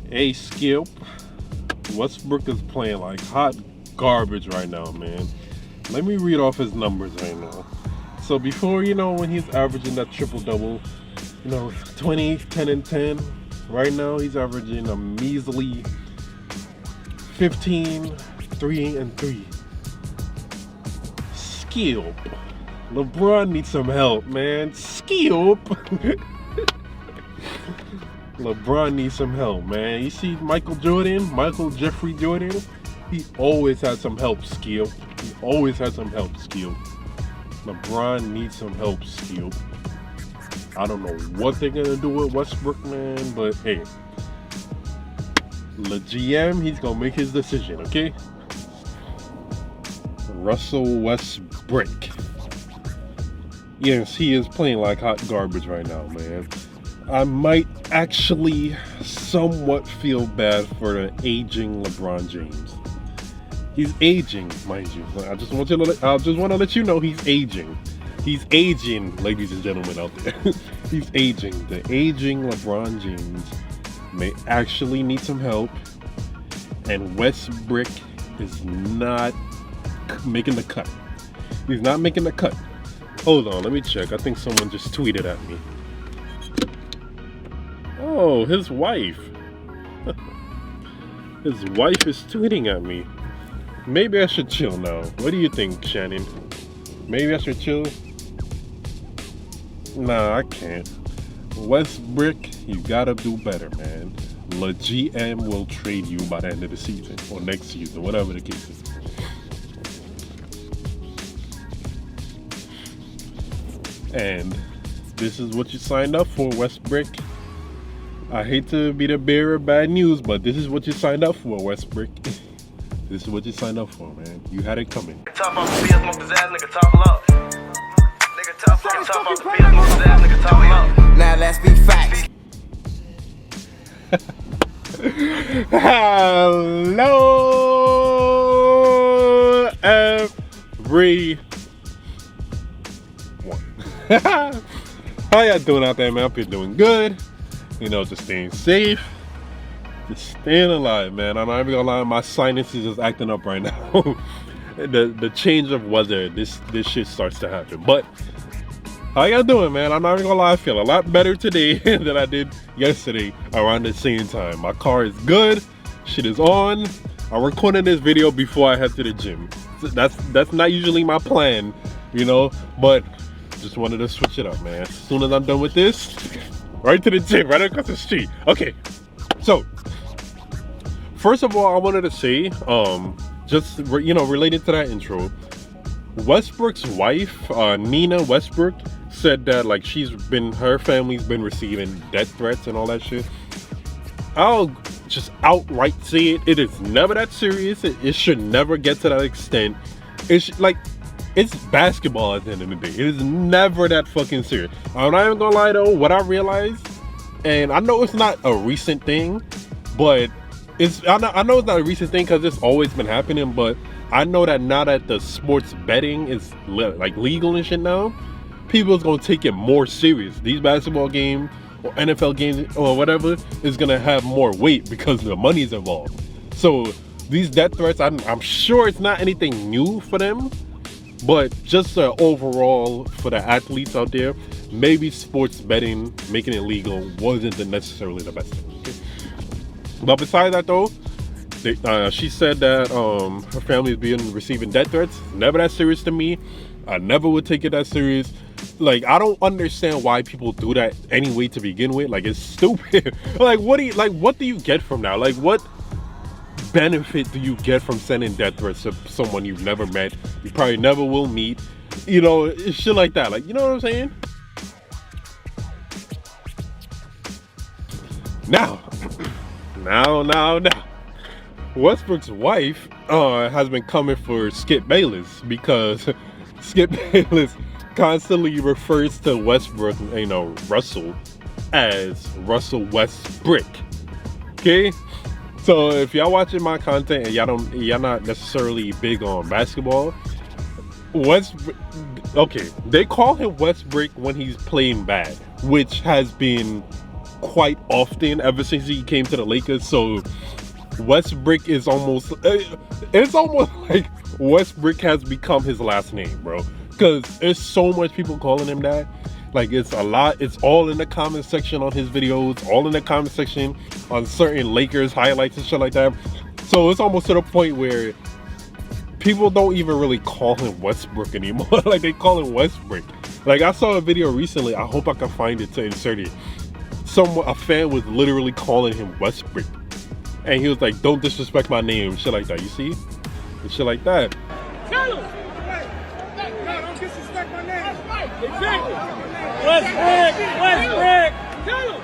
Hey Skip, Westbrick is playing like hot garbage right now, man. Let me read off his numbers right now. So before, when he's averaging that triple-double, 20, 10, and 10, right now he's averaging a measly 15, 3, and 3. Skip. LeBron needs some help, man. Skip. LeBron needs some help, man. You see Michael Jeffrey Jordan? He always had some help, Skip. He always had some help, Skip. LeBron needs some help, Skip. I don't know what they're gonna do with Westbrook, man, but hey, the GM, he's gonna make his decision, okay? Russell Westbrick. Yes, he is playing like hot garbage right now, man. I might actually somewhat feel bad for the aging LeBron James. He's aging, mind you. I just want to let you know he's aging. He's aging, ladies and gentlemen out there. He's aging. The aging LeBron James may actually need some help, and Westbrick is not making the cut. He's not making the cut. Hold on, let me check. I think someone just tweeted at me. Oh, his wife. His wife is tweeting at me. Maybe I should chill now. What do you think, Shannon? Maybe I should chill? Nah, I can't. Westbrick, you gotta do better, man. The GM will trade you by the end of the season, or next season, whatever the case is. And this is what you signed up for, Westbrick. I hate to be the bearer of bad news, but this is what you signed up for, Westbrick. This is what you signed up for, man. You had it coming. Top off the field, smoke his ass, nigga, top up. Nigga, top off the field, smoke his ass, nigga, top up. Now let's be facts. Hello, everyone. How y'all doing out there, man? I hope you're doing good. Just staying safe. Just staying alive, man. I'm not even gonna lie, my sinuses is acting up right now. the change of weather, this shit starts to happen. But how y'all doing, man? I'm not even gonna lie, I feel a lot better today than I did yesterday around the same time. My car is good, shit is on. I'm recording this video before I head to the gym. That's not usually my plan, but just wanted to switch it up, man. As soon as I'm done with this, right to the gym, right across the street. Okay, so first of all, I wanted to say, related to that intro, Westbrook's wife, Nina Westbrook, said that her family's been receiving death threats and all that shit. I'll just outright say it is never that serious. It should never get to that extent. It's basketball at the end of the day. It is never that fucking serious. I'm not even gonna lie though, what I realized, and I know it's not a recent thing, but I know it's not a recent thing because it's always been happening, but I know that now that the sports betting is legal and shit now, people's gonna take it more serious. These basketball games or NFL games or whatever is gonna have more weight because the money's involved. So these death threats, I'm sure it's not anything new for them, but just overall for the athletes out there, maybe sports betting, making it legal, wasn't necessarily the best thing. Okay? But besides that though, she said that her family is receiving death threats. Never that serious to me. I never would take it that serious. I don't understand why people do that anyway to begin with. It's stupid. What do you get from that? What benefit do you get from sending death threats to someone you've never met, you probably never will meet, shit like that? You know what I'm saying? Now Westbrook's wife has been coming for Skip Bayless because Skip Bayless constantly refers to Westbrook, Russell, as Russell Westbrick. Okay? So if y'all watching my content and y'all not necessarily big on basketball, they call him Westbrick when he's playing bad, which has been quite often ever since he came to the Lakers. So Westbrick is almost, it's almost like Westbrick has become his last name, bro. Because there's so much people calling him that. Like, it's a lot. It's all in the comment section on his videos, all in the comment section on certain Lakers highlights and shit like that. So it's almost to the point where people don't even really call him Westbrook anymore. Like, they call him Westbrick. Like, I saw a video recently. I hope I can find it to insert it. A fan was literally calling him Westbrick. And he was like, don't disrespect my name, shit like that. You see? And shit like that. Tell him! No, don't disrespect my name. That's right. Exactly. Westbrick! Westbrick! Tell him!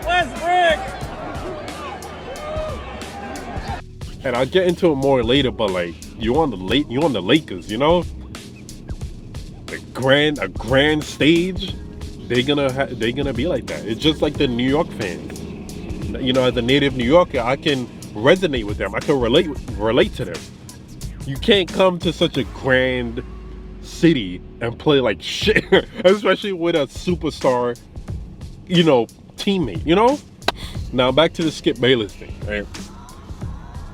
Westbrick! And I'll get into it more later, but like, you're on the Lakers, you know? A grand stage, they're gonna be like that. It's just like the New York fans. You know, as a native New Yorker, I can resonate with them. I can relate to them. You can't come to such a grand city and play like shit, especially with a superstar, you know, teammate, you know? Now back to the Skip Bayless thing, right?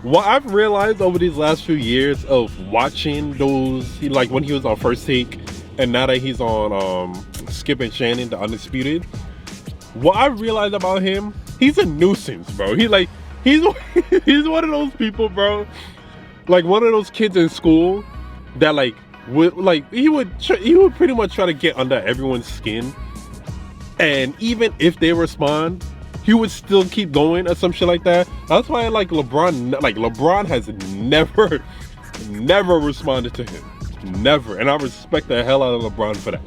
What I've realized over these last few years of watching those, like when he was on First Take and now that he's on Skip and Shannon, the Undisputed, what I realized about him, he's a nuisance, bro. He's one of those people, bro. Like one of those kids in school that like he would pretty much try to get under everyone's skin, and even if they respond, he would still keep going or some shit like that. That's why like LeBron has never responded to him, never, and I respect the hell out of LeBron for that.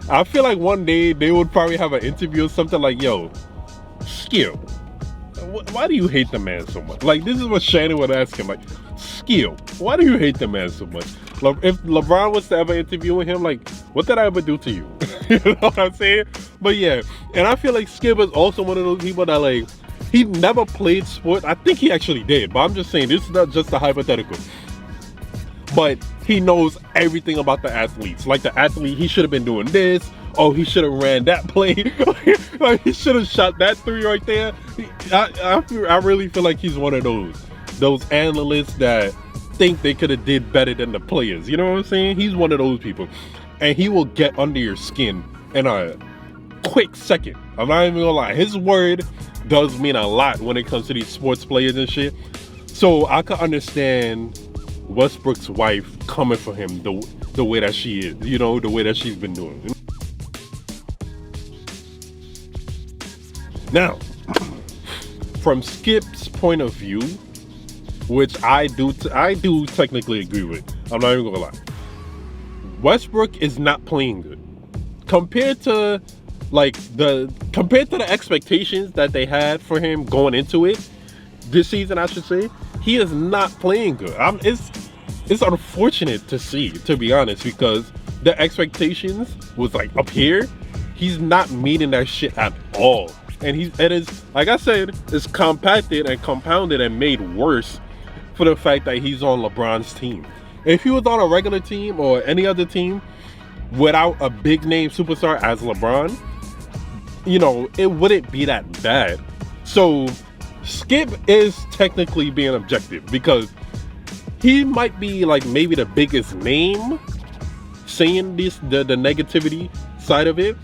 I feel like one day they would probably have an interview or something like, yo, Skip, why do you hate the man so much? Like, this is what Shannon would ask him, like, Skip, why do you hate the man so much? If LeBron was to ever interview him, like, what did I ever do to you? You know what I'm saying? But yeah, and I feel like Skip is also one of those people that like, he never played sport. I think he actually did, but I'm just saying, this is not just a hypothetical. But he knows everything about the athletes. Like the athlete, he should have been doing this. Oh, he should have ran that play. Like he should have shot that three right there. I really feel like he's one of those analysts that think they could have did better than the players. You know what I'm saying? He's one of those people. And he will get under your skin in a quick second. I'm not even gonna lie. His word does mean a lot when it comes to these sports players and shit. So I can understand Westbrook's wife coming for him the way that she is, you know, the way that she's been doing. Now, from Skip's point of view, which I do technically agree with, I'm not even gonna lie, Westbrook is not playing good compared to the expectations that they had for him going into it this season. I should say he is not playing good. It's unfortunate to see, to be honest, because the expectations was like up here. He's not meeting that shit at all. And it is, like I said, it's compacted and compounded and made worse for the fact that he's on LeBron's team. If he was on a regular team or any other team without a big name superstar as LeBron, you know, it wouldn't be that bad. So Skip is technically being objective because he might be like maybe the biggest name saying the negativity side of it,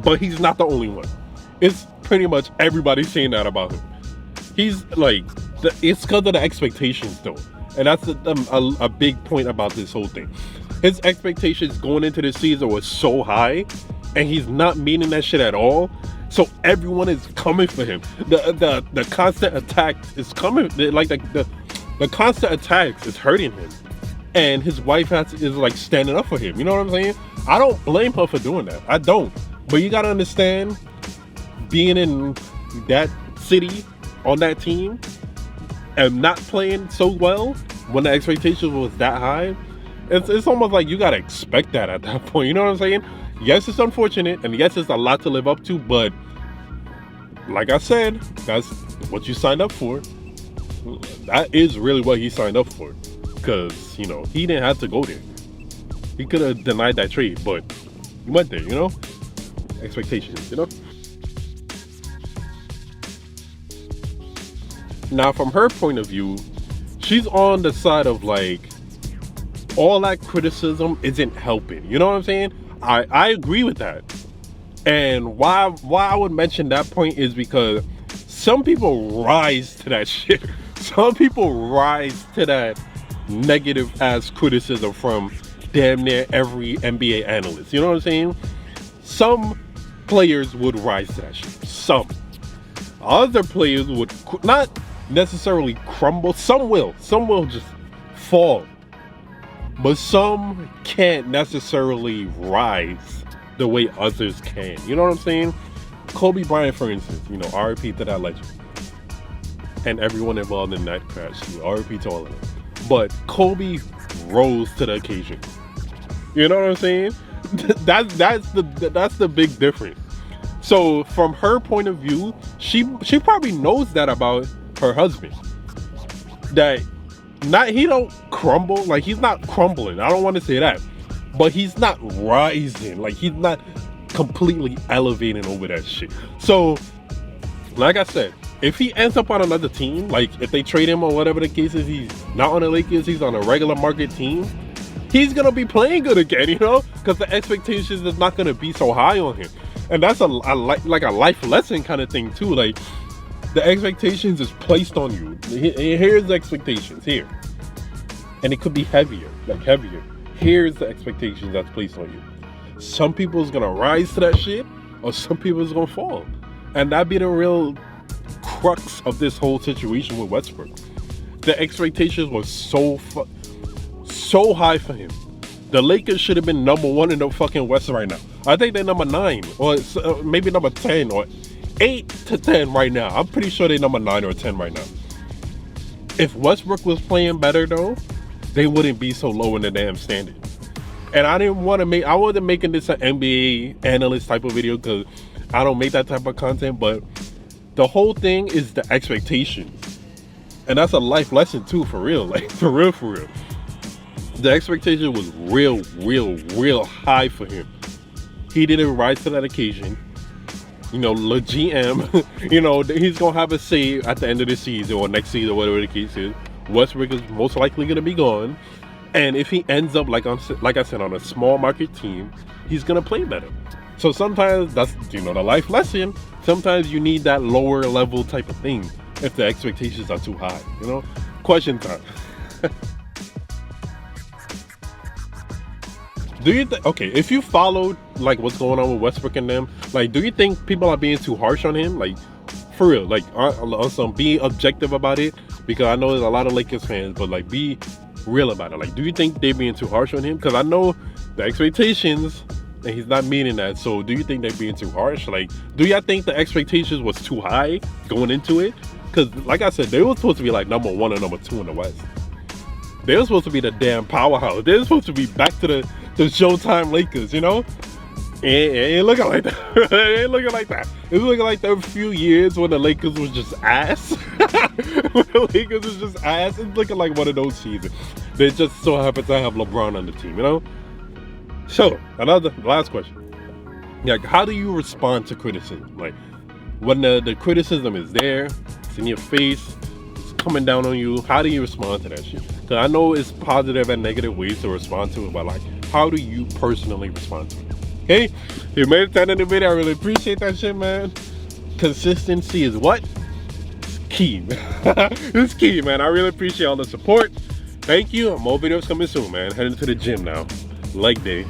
but he's not the only one. It's pretty much everybody saying that about him. He's like, it's because of the expectations though. And that's a big point about this whole thing. His expectations going into this season was so high, and he's not meeting that shit at all. So everyone is coming for him. The constant attack is coming. Like the constant attacks is hurting him, and his wife is like standing up for him. You know what I'm saying? I don't blame her for doing that. I don't. But you gotta understand, being in that city on that team and not playing so well when the expectation was that high, it's almost like you gotta expect that at that point. You know what I'm saying? Yes, it's unfortunate, and yes, it's a lot to live up to, but like I said, that's what you signed up for. That is really what he signed up for, because, you know, he didn't have to go there. He could have denied that trade, but he went there, you know? Expectations, you know? Now, from her point of view, she's on the side of like, all that criticism isn't helping. You know what I'm saying? I agree with that. And why I would mention that point is because some people rise to that shit. Some people rise to that negative ass criticism from damn near every NBA analyst. You know what I'm saying? Some players would rise to that shit. Some. Other players would not necessarily crumble. Some will just fall. But some can't necessarily rise the way others can. You know what I'm saying? Kobe Bryant, for instance, you know, RIP to that legend. And everyone involved in that crash, RIP to all of them. But Kobe rose to the occasion. You know what I'm saying? That's the big difference. So from her point of view, she probably knows that about her husband. That he don't crumble, like he's not crumbling. I don't want to say that, but he's not rising. Like he's not completely elevating over that shit. So, like I said, if he ends up on another team, like if they trade him or whatever the case is, he's not on the Lakers, he's on a regular market team, he's gonna be playing good again, you know, because the expectations is not gonna be so high on him. And that's like a life lesson kind of thing too. Like the expectations is placed on you. Here's the expectations here, and it could be heavier. Here's the expectations that's placed on you. Some people's gonna rise to that shit, or some people's gonna fall, and that'd be the real crux of this whole situation with Westbrook. The expectations were so high for him. The Lakers should have been number 1 in the fucking West right now. I think they're number 9 or maybe number 10 or 8 to 10 right now. I'm pretty sure they're number 9 or 10 right now. If Westbrook was playing better though, they wouldn't be so low in the damn standing. And I wasn't making this an NBA analyst type of video because I don't make that type of content, but the whole thing is the expectations. And that's a life lesson too, for real. Like for real. The expectation was real high for him. He didn't rise to that occasion. You know, the GM, you know, he's gonna have a say at the end of the season or next season, whatever the case is. Westbrook is most likely gonna be gone, and if he ends up like I said on a small market team, he's gonna play better. So sometimes that's, you know, the life lesson. Sometimes you need that lower level type of thing if the expectations are too high. You know, question time. Do you okay, if you followed like what's going on with Westbrook and them, like do you think people are being too harsh on him? Like for real, like on some, be objective about it, because I know there's a lot of Lakers fans, but like be real about it. Like do you think they're being too harsh on him? Because I know the expectations and he's not meaning that. So do you think they're being too harsh? Like do y'all think the expectations was too high going into it? Because like I said, they were supposed to be like number 1 and number 2 in the West. They were supposed to be the damn powerhouse. They were supposed to be back to the Showtime Lakers, you know? It ain't looking like that. It ain't looking like that. It's looking like the few years when the Lakers was just ass. When the Lakers was just ass. It's looking like one of those seasons. They just so happen to have LeBron on the team, you know? So, last question. Like, how do you respond to criticism? Like, when the criticism is there, it's in your face, it's coming down on you, how do you respond to that shit? Because I know it's positive and negative ways to respond to it, but like, how do you personally respond to it? Okay, if you made it to the end of the video, I really appreciate that shit, man. Consistency is what? It's key. It's key, man. I really appreciate all the support. Thank you. More videos coming soon, man. Heading to the gym now. Leg day.